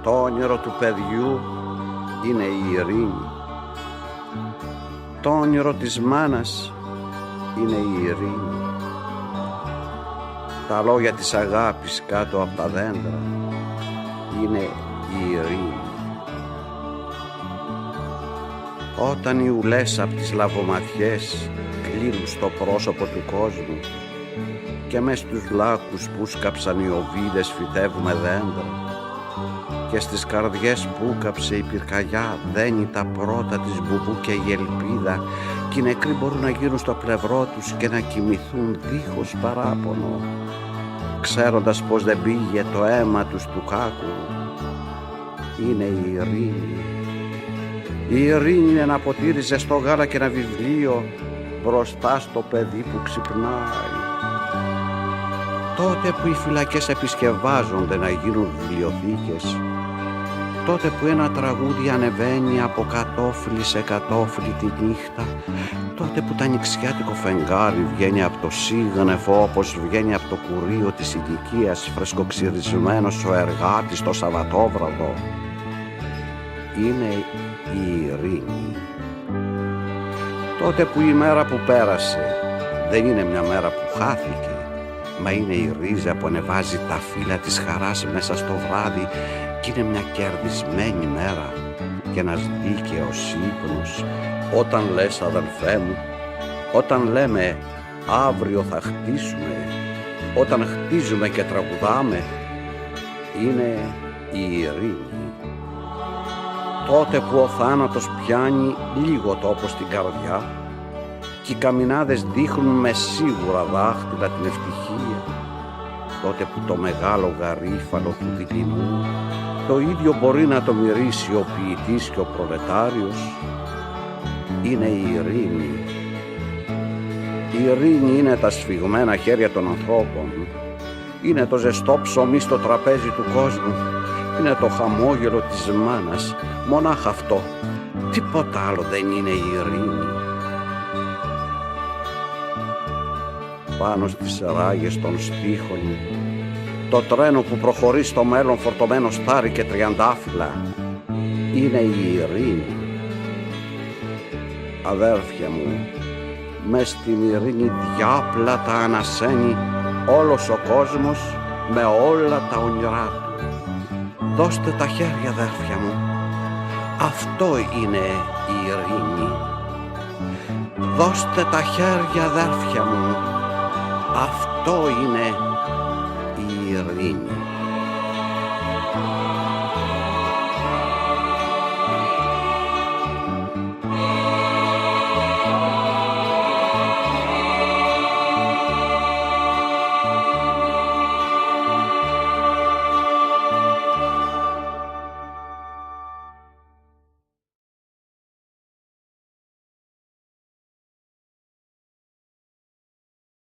Το όνειρο του παιδιού είναι η ειρήνη. Το όνειρο της μάνας είναι η ειρήνη. Τα λόγια της αγάπης κάτω από τα δέντρα είναι η ειρήνη. Όταν οι ουλές από τις λαβοματιές κλείνουν στο πρόσωπο του κόσμου και μες στους λάκους που σκάψαν οι οβίδες φυτεύουμε δέντρα και στις καρδιές που κάψε η πυρκαγιά δένει τα πρώτα της μπουμπού και η ελπίδα και οι νεκροί μπορούν να γίνουν στο πλευρό τους και να κοιμηθούν δίχως παράπονο, ξέροντας πως δεν πήγε το αίμα τους του κάκου. Είναι η ειρήνη. Η ειρήνη είναι ένα ποτήρι ζεστό γάλα και ένα βιβλίο μπροστά στο παιδί που ξυπνάει. Τότε που οι φυλακές επισκευάζονται να γίνουν βιβλιοθήκες, τότε που ένα τραγούδι ανεβαίνει από κατόφλι σε κατόφλι τη νύχτα, τότε που το ανοιξιάτικο φεγγάρι βγαίνει από το σύγνεφο όπως βγαίνει από το κουρίο της ηλικίας φρεσκοξυρισμένος ο εργάτης το Σαββατόβραδο, είναι η ειρήνη. Τότε που η μέρα που πέρασε δεν είναι μια μέρα που χάθηκε, μα είναι η ρίζα που ανεβάζει τα φύλλα της χαράς μέσα στο βράδυ και είναι μια κερδισμένη μέρα και ένας δίκαιος ύπνος. Όταν λες αδελφέ μου, όταν λέμε αύριο θα χτίσουμε, όταν χτίζουμε και τραγουδάμε, είναι η ειρήνη. Τότε που ο θάνατος πιάνει λίγο τόπο στην καρδιά και οι καμινάδες δείχνουν με σίγουρα δάχτυλα την ευτυχία, τότε που το μεγάλο γαρίφαλο του δειλινού το ίδιο μπορεί να το μυρίσει ο ποιητής και ο προλετάριος, είναι η ειρήνη. Η ειρήνη είναι τα σφιγμένα χέρια των ανθρώπων, είναι το ζεστό ψωμί στο τραπέζι του κόσμου, είναι το χαμόγελο της μάνας, μονάχα αυτό, τίποτα άλλο δεν είναι η ειρήνη. Πάνω στις ράγες των στίχων, το τρένο που προχωρεί στο μέλλον φορτωμένο στάρι και τριαντάφυλλα, είναι η ειρήνη. Αδέρφια μου, μες στην ειρήνη διάπλατα ανασένει όλος ο κόσμος με όλα τα όνειρά του. Δώστε τα χέρια, αδέρφια μου, αυτό είναι η ειρήνη. Δώστε τα χέρια, αδέρφια μου, αυτό είναι η ειρήνη.